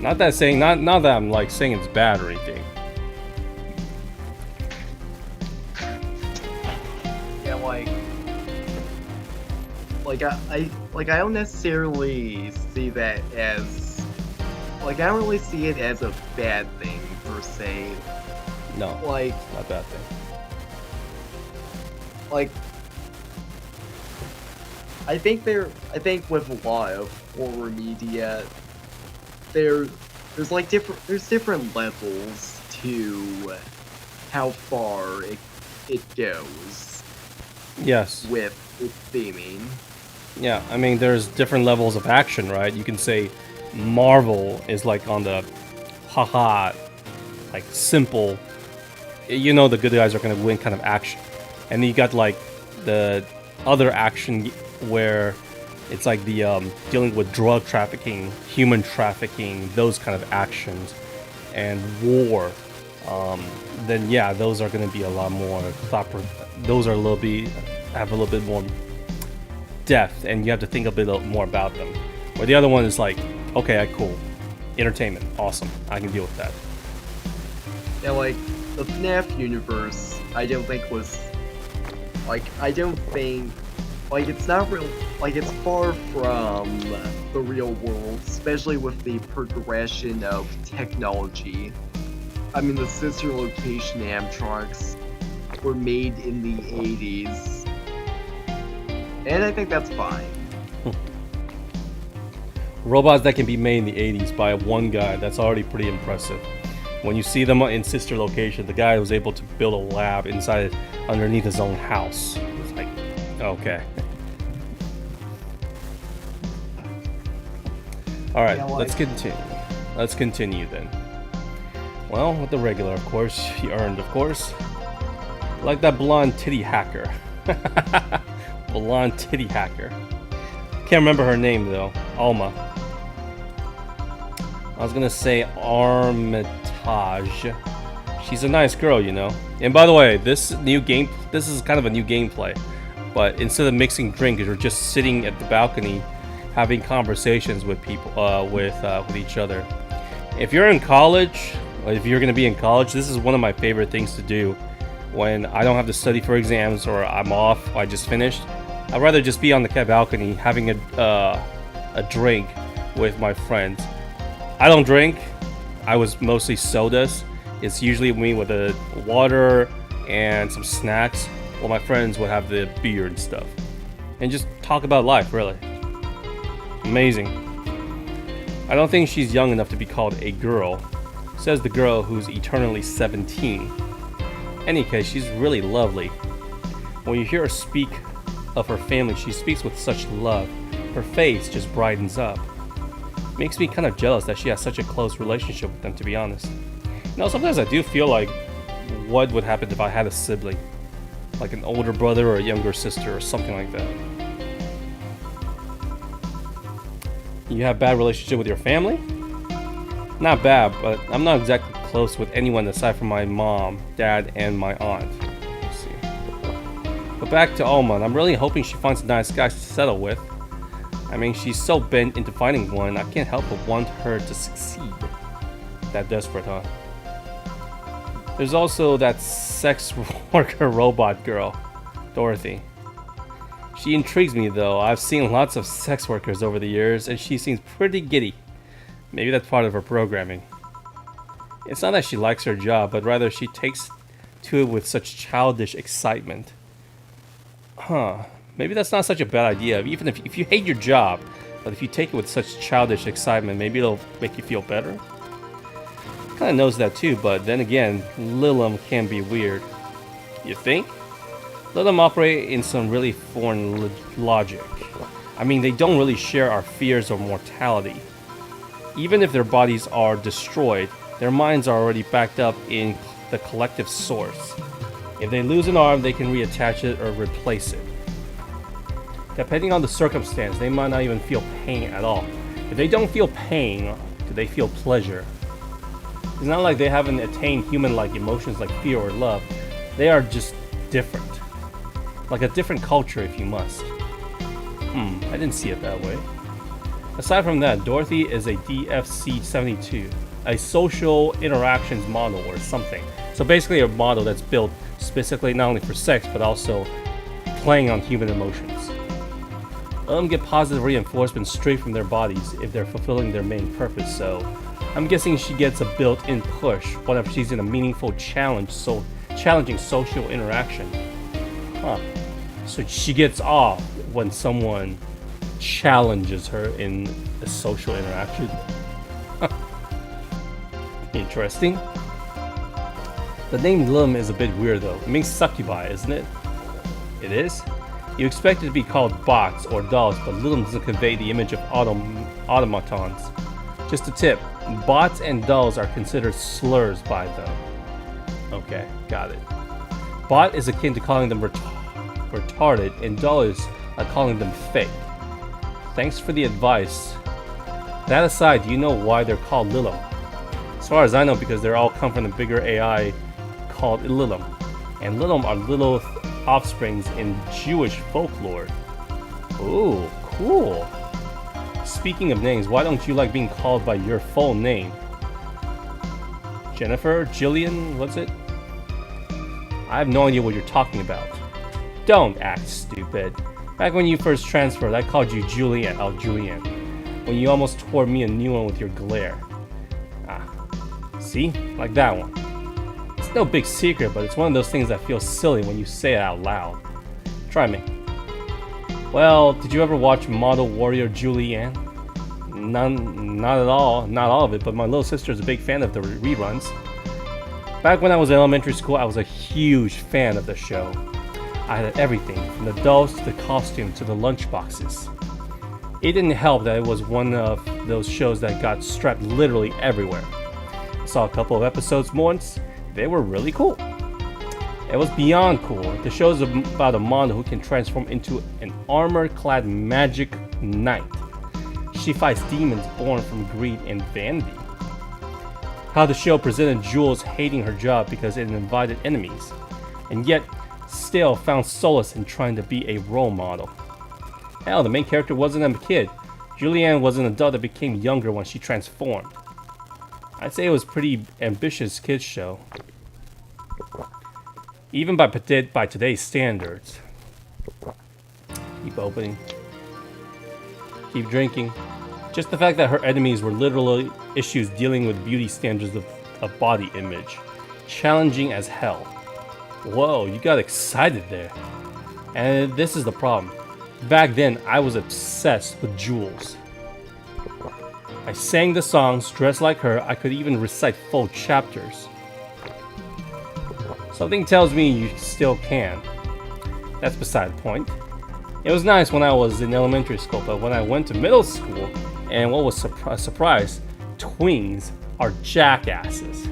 Not that I'm like saying it's bad or anything. I don't necessarily see that as like I don't really see it as a bad thing per se. No, Like it's not a bad thing. like I think with a lot of horror media there's different levels to how far it goes Yes. with theming. Yeah, I mean, there's different levels of action, right? You can say Marvel is like on the haha, like simple, you know, the good guys are gonna win kind of action. And then you got like the other action where it's like the dealing with drug trafficking, human trafficking, those kind of actions, and war. Then yeah, those are gonna be a lot more those are a little bit have a little bit more depth, and you have to think a bit more about them. Where the other one is like, okay, cool, entertainment, awesome, I can deal with that. Yeah, like the FNAF universe, I don't think was I don't think it's not real. It's far from the real world, especially with the progression of technology. I mean, the sister location Amtronks were made in the 80s, and I think that's fine. Robots that can be made in the 80s by one guy, that's already pretty impressive. When you see them in sister location, the guy was able to build a lab inside underneath his own house. It's like, okay. Alright, Yeah, let's continue. Let's continue then. Well, with the regular, of course, he earned, of course. Like that blonde titty hacker. Blonde titty hacker. Can't remember her name though. Alma. I was gonna say Armitage. She's a nice girl, you know. And by the way, this is kind of a new gameplay. But instead of mixing drinks, you're just sitting at the balcony having conversations with people, with each other. If you're in college, or if you're gonna be in college, this is one of my favorite things to do when I don't have to study for exams or I'm off, or I just finished. I'd rather just be on the balcony having a drink with my friends. I don't drink. I was mostly sodas. It's usually me with a water and some snacks, while my friends would have the beer and stuff, and just talk about life. Really amazing. I don't think she's young enough to be called a girl, says the girl who's eternally 17. Any case, she's really lovely. When you hear her speak of her family, she speaks with such love. Her face just brightens up. Makes me kind of jealous that she has such a close relationship with them, to be honest. You know, sometimes I do feel like what would happen if I had a sibling, like an older brother or a younger sister or something like that. You have bad relationship with your family? Not bad, but I'm not exactly close with anyone aside from my mom, dad, and my aunt. Let's see. But back to Alma, I'm really hoping she finds a nice guy to settle with. I mean, she's so bent into finding one, I can't help but want her to succeed. That desperate, huh? There's also that sex worker robot girl, Dorothy. She intrigues me though. I've seen lots of sex workers over the years, and she seems pretty giddy. Maybe that's part of her programming. It's not that she likes her job, but rather she takes to it with such childish excitement. Huh. Maybe that's not such a bad idea. Even if you hate your job, but if you take it with such childish excitement, maybe it'll make you feel better. Kinda knows that too, but then again, Lilum can be weird. You think? Lilum operate in some really foreign logic. I mean, they don't really share our fears of mortality. Even if their bodies are destroyed, their minds are already backed up in the collective source. If they lose an arm, they can reattach it or replace it. Depending on the circumstance, they might not even feel pain at all. If they don't feel pain, do they feel pleasure? It's not like they haven't attained human-like emotions like fear or love. They are just different. Like a different culture, if you must. I didn't see it that way. Aside from that, Dorothy is a DFC-72, a social interactions model or something. So basically a model that's built specifically not only for sex, but also playing on human emotions. Let them get positive reinforcement straight from their bodies if they're fulfilling their main purpose, so I'm guessing she gets a built-in push whenever she's in a meaningful challenging social interaction. Huh. So she gets off when someone challenges her in a social interaction. Interesting. The name Lilum is a bit weird though. It means succubi, isn't it? It is? You expect it to be called bots or dolls, but Lilum doesn't convey the image of automatons. Just a tip, bots and dolls are considered slurs by them. Okay, got it. Bot is akin to calling them retarded, and doll is like calling them fake. Thanks for the advice. That aside, do you know why they're called Lilum? As far as I know, because they're all come from the bigger AI called Lilum. And Lilum are little offsprings in Jewish folklore. Ooh, cool. Speaking of names, why don't you like being called by your full name? Jennifer? Jillian? What's it? I have no idea what you're talking about. Don't act stupid. Back when you first transferred, I called you Julian. Oh, Julian. When you almost tore me a new one with your glare. Ah. See? Like that one. It's no big secret, but it's one of those things that feels silly when you say it out loud. Try me. Well, did you ever watch Model Warrior Julianne? Not at all. Not all of it, but my little sister is a big fan of the reruns. Back when I was in elementary school, I was a huge fan of the show. I had everything, from the dolls to the costume to the lunchboxes. It didn't help that it was one of those shows that got strapped literally everywhere. I saw a couple of episodes once. They were really cool. It was beyond cool. The show is about a model who can transform into an armor-clad magic knight. She fights demons born from greed and vanity. How the show presented Jules hating her job because it invited enemies, and yet still found solace in trying to be a role model. Hell, the main character wasn't a kid. Julianne was an adult that became younger when she transformed. I'd say it was a pretty ambitious kids show. Even by today's standards. Keep opening. Keep drinking. Just the fact that her enemies were literally issues dealing with beauty standards of body image. Challenging as hell. Whoa, you got excited there. And this is the problem. Back then, I was obsessed with Jules. I sang the songs, dressed like her. I could even recite full chapters. Something tells me you still can. That's beside the point. It was nice when I was in elementary school, but when I went to middle school, and what was a surprise, twins are jackasses.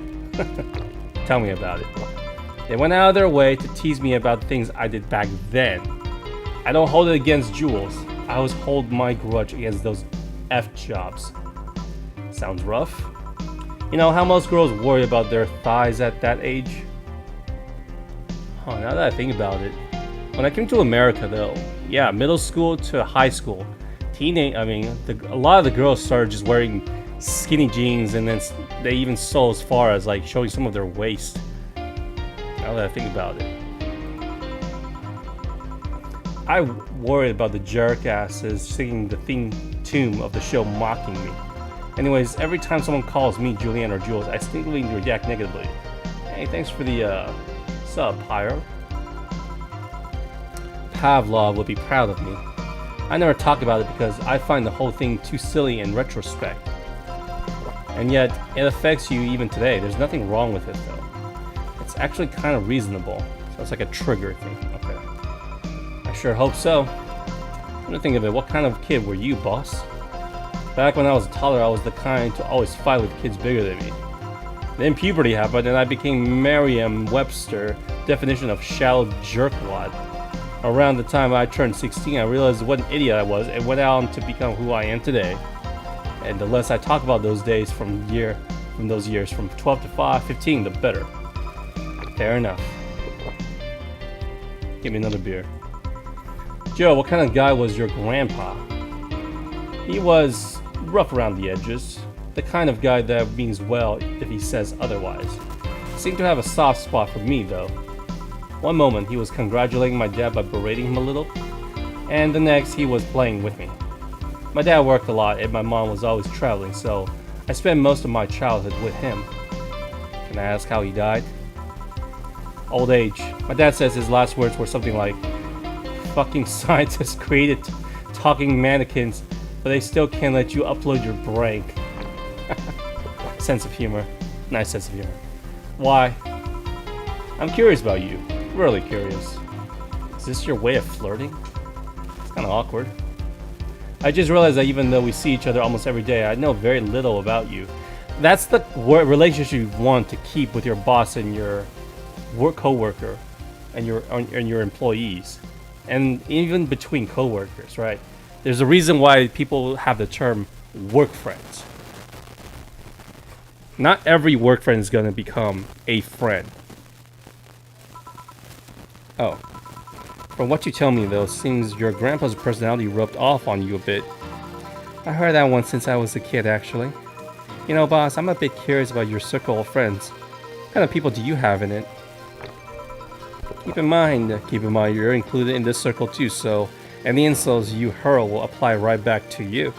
Tell me about it. They went out of their way to tease me about things I did back then. I don't hold it against Jules. I always hold my grudge against those F jobs. Sounds rough? You know how most girls worry about their thighs at that age? Now that I think about it, when I came to America though, yeah, middle school to high school, a lot of the girls started just wearing skinny jeans, and then they even saw as far as like showing some of their waist. Now that I think about it, I worried about the jerkasses singing the theme tune of the show mocking me. Anyways, every time someone calls me Julianne or Jules, I instinctively react negatively. Hey, thanks for the sub, Pyro. Pavlov would be proud of me. I never talk about it because I find the whole thing too silly in retrospect. And yet, it affects you even today. There's nothing wrong with it though. It's actually kind of reasonable. So it's like a trigger thing. Okay. I sure hope so. Come to think of it, what kind of kid were you, boss? Back when I was a toddler, I was the kind to always fight with kids bigger than me. Then puberty happened and I became Merriam-Webster definition of shallow jerkwad. Around the time I turned 16, I realized what an idiot I was and went on to become who I am today. And the less I talk about those days from those years, from 12 to 15, the better. Fair enough. Give me another beer. Joe, what kind of guy was your grandpa? He was rough around the edges. The kind of guy that means well if he says otherwise. Seemed to have a soft spot for me though. One moment he was congratulating my dad by berating him a little. and the next he was playing with me. My dad worked a lot and my mom was always traveling, so I spent most of my childhood with him. Can I ask how he died? Old age. My dad says his last words were something like, "Fucking scientists created talking mannequins, but they still can't let you upload your brain." Sense of humor. Nice sense of humor. Why? I'm curious about you. Really curious. Is this your way of flirting? It's kind of awkward. I just realized that even though we see each other almost every day, I know very little about you. That's the relationship you want to keep with your boss and your co-worker and your employees, and even between co-workers, right? There's a reason why people have the term work friends. Not every work friend is gonna become a friend. Oh. From what you tell me though, seems your grandpa's personality rubbed off on you a bit. I heard that one since I was a kid, actually. You know, boss, I'm a bit curious about your circle of friends. What kind of people do you have in it? Keep in mind, you're included in this circle too, so any insults you hurl will apply right back to you.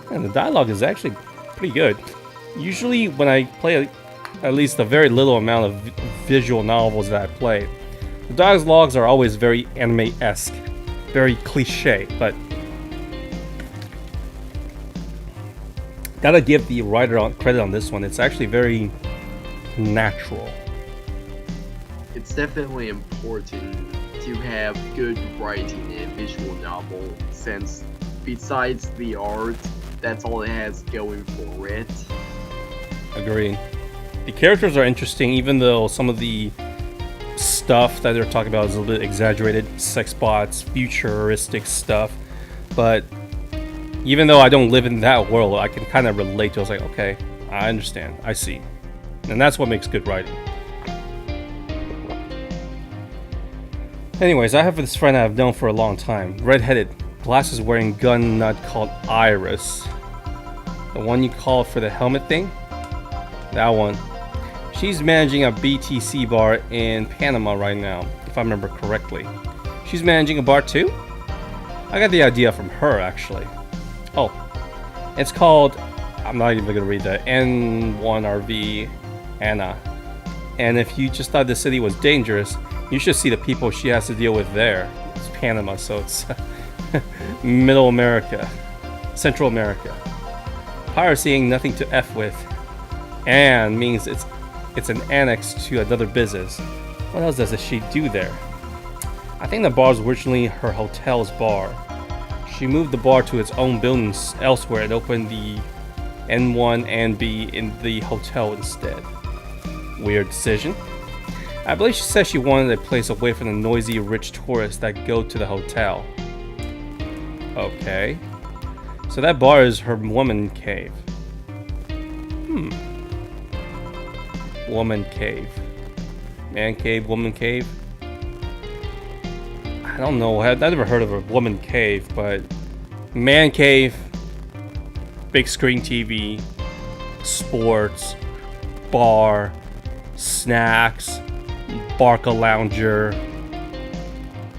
And the dialogue is actually pretty good. Usually when I play at least a very little amount of visual novels that I play, the dialogues are always very anime-esque, very cliche, but gotta give the writer credit on this one. It's actually very natural. It's definitely important to have good writing in a visual novel, since besides the art, that's all it has going for it. Agreed. The characters are interesting, even though some of the stuff that they're talking about is a little bit exaggerated. Sex bots, futuristic stuff. But even though I don't live in that world, I can kind of relate to it. I was like, okay, I understand. I see. And that's what makes good writing. Anyways, I have this friend I've known for a long time. Red-headed, glasses-wearing gun nut called Iris. The one you called for the helmet thing? That one. She's managing a BTC bar in Panama right now, if I remember correctly. She's managing a bar too? I got the idea from her, actually. Oh, it's called, I'm not even gonna read that, N1RV Anna. And if you just thought the city was dangerous, you should see the people she has to deal with there. It's Panama, so it's Middle America, Central America. Piracy ain't nothing to F with, and means it's an annex to another business. What else does she do there? I think the bar is originally her hotel's bar. She moved the bar to its own buildings elsewhere and opened the N1 and B in the hotel instead. Weird decision. I believe she said she wanted a place away from the noisy, rich tourists that go to the hotel. Okay. So that bar is her woman cave. Woman cave. Man cave, woman cave. I don't know. I've never heard of a woman cave, but man cave, big screen TV, sports, bar, snacks, Barca lounger,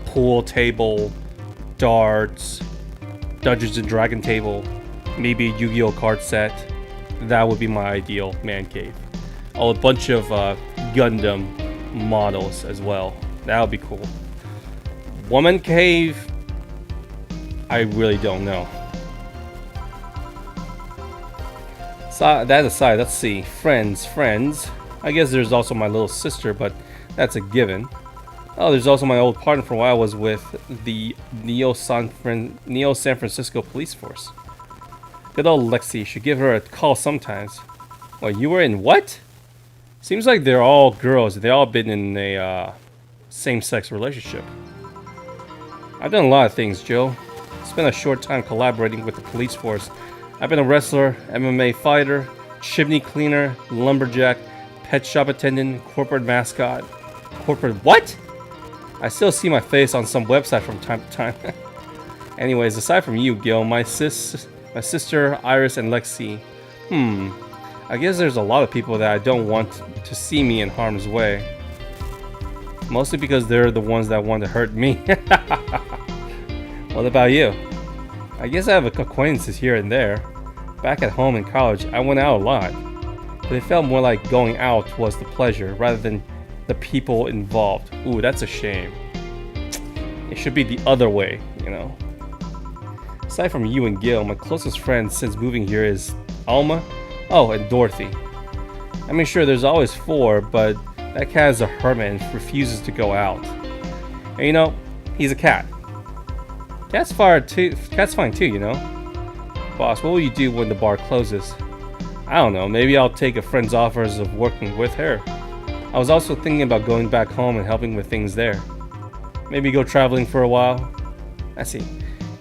pool table, darts, Dungeons and Dragon table, maybe a Yu-Gi-Oh card set. That would be my ideal man cave. Oh, a bunch of Gundam models as well. That would be cool. Woman cave, I really don't know. So that aside, let's see. Friends. I guess there's also my little sister, but that's a given. Oh, there's also my old partner from when I was with the Neo San Francisco police force. Good old Lexi. Should give her a call sometimes. Well, you were in what? Seems like they're all girls. They all been in a same-sex relationship. I've done a lot of things, Joe. Spent a short time collaborating with the police force. I've been a wrestler, MMA fighter, chimney cleaner, lumberjack, pet shop attendant, corporate mascot. Corporate what? I still see my face on some website from time to time. Anyways, aside from you, Gil, my sister, Iris, and Lexi. I guess there's a lot of people that I don't want to see me in harm's way. Mostly because they're the ones that want to hurt me. What about you? I guess I have acquaintances here and there. Back at home in college, I went out a lot. But it felt more like going out was the pleasure rather than the people involved. Ooh, that's a shame. It should be the other way, you know. Aside from you and Gil, my closest friends since moving here is Alma, oh, and Dorothy. I mean, sure, there's always 4, but that cat is a hermit and refuses to go out. And you know, he's a cat. Cat's fine too, you know. Boss, what will you do when the bar closes? I don't know, maybe I'll take a friend's offers of working with her. I was also thinking about going back home and helping with things there. Maybe go traveling for a while. I see.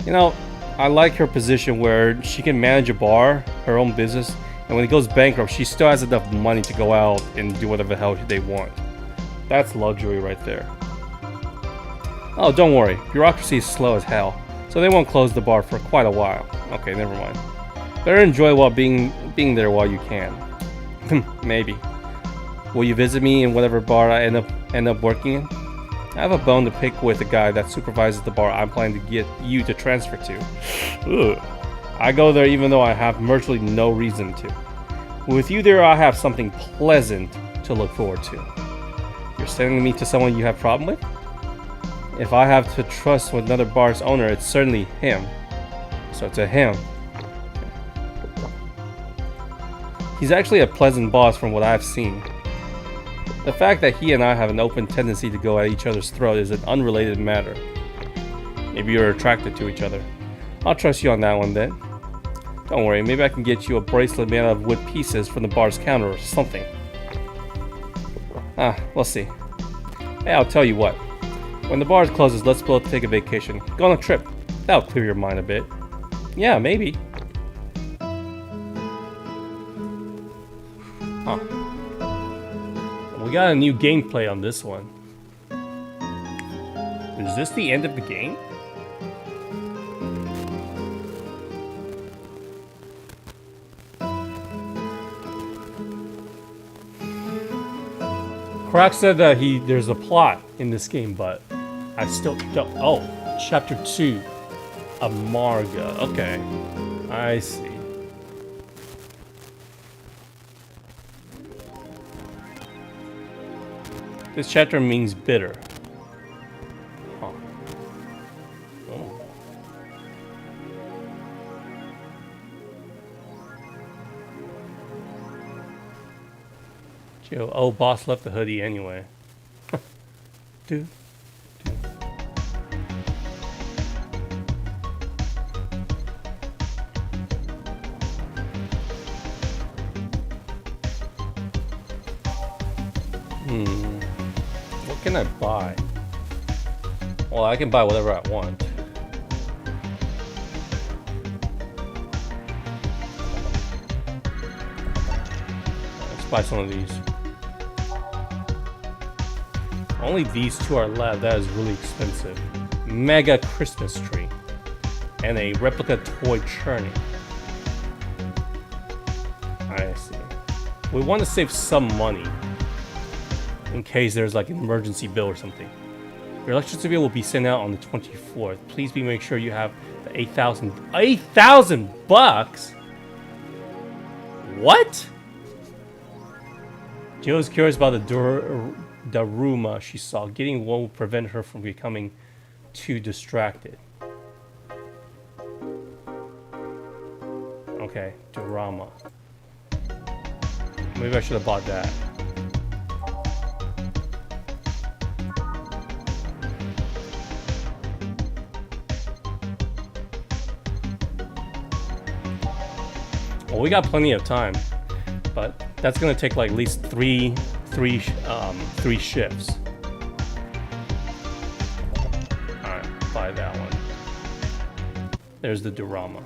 You know, I like her position where she can manage a bar, her own business, and when it goes bankrupt, she still has enough money to go out and do whatever the hell they want. That's luxury right there. Oh, don't worry. Bureaucracy is slow as hell, so they won't close the bar for quite a while. Okay, never mind. Better enjoy while being there while you can. Maybe. Will you visit me in whatever bar I end up working in? I have a bone to pick with the guy that supervises the bar I'm planning to get you to transfer to. Ugh. I go there even though I have virtually no reason to. With you there, I have something pleasant to look forward to. You're sending me to someone you have a problem with? If I have to trust with another bar's owner, it's certainly him. So to him. He's actually a pleasant boss from what I've seen. The fact that he and I have an open tendency to go at each other's throat is an unrelated matter. Maybe you're attracted to each other. I'll trust you on that one then. Don't worry, maybe I can get you a bracelet made out of wood pieces from the bar's counter or something. We'll see. Hey, I'll tell you what. When the bar closes, let's both take a vacation. Go on a trip. That'll clear your mind a bit. Yeah, maybe. Huh. We got a new gameplay on this one. Is this the end of the game? Croc said that there's a plot in this game, but I still don't. Oh, chapter 2, Amarga. Okay, I see. This chapter means bitter. Huh. Oh. Joe, oh, boss left the hoodie anyway. Dude. What can I buy? Well, I can buy whatever I want. Let's buy some of these. Only these 2 are left. That is really expensive. Mega Christmas tree. And a replica toy churning. I see. We want to save some money. In case there's like an emergency bill or something. Your electricity bill will be sent out on the 24th. Please make sure you have the 8,000 bucks? What? Joe's curious about the Daruma she saw. Getting one will prevent her from becoming too distracted. Okay, Dorama. Maybe I should have bought that. Well, we got plenty of time, but that's gonna take like at least three shifts. All right, buy that one. There's the Dorama.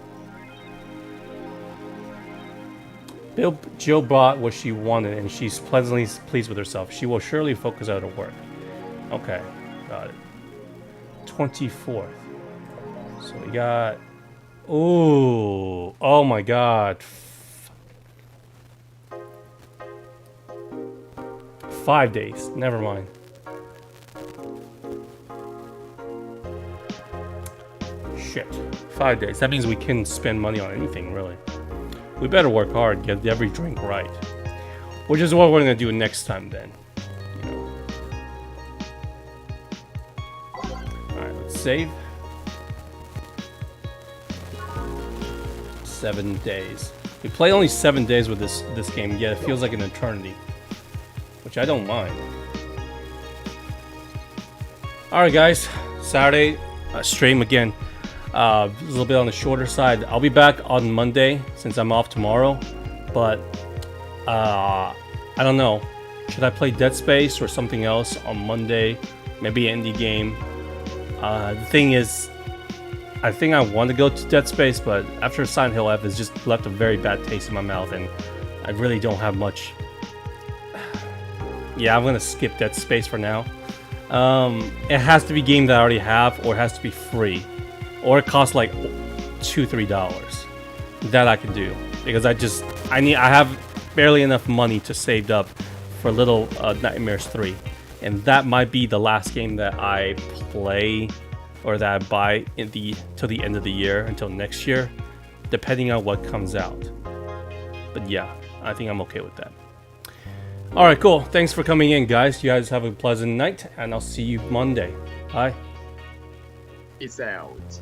Jill bought what she wanted, and she's pleasantly pleased with herself. She will surely focus on her work. Okay, got it. 24th. So we got. Ooh, oh my god. 5 days, never mind. Shit. 5 days. That means we can spend money on anything, really. We better work hard, get every drink right. Which is what we're gonna do next time then. You know. Alright, let's save. 7 days. We play only 7 days with this game, yet it feels like an eternity. Which I don't mind. Alright guys, Saturday stream again. A little bit on the shorter side. I'll be back on Monday since I'm off tomorrow. But I don't know. Should I play Dead Space or something else on Monday? Maybe an indie game. The thing is, I think I want to go to Dead Space, but after Silent Hill F, it's just left a very bad taste in my mouth, and I really don't have much. Yeah, I'm gonna skip Dead Space for now. It has to be a game that I already have, or it has to be free, or it costs like $2-3. That I can do because I have barely enough money to save up for Little Nightmares 3, and that might be the last game that I play or that I buy till the end of the year, until next year, depending on what comes out. But yeah, I think I'm okay with that. Alright, cool. Thanks for coming in, guys. You guys have a pleasant night, and I'll see you Monday. Bye. Peace out.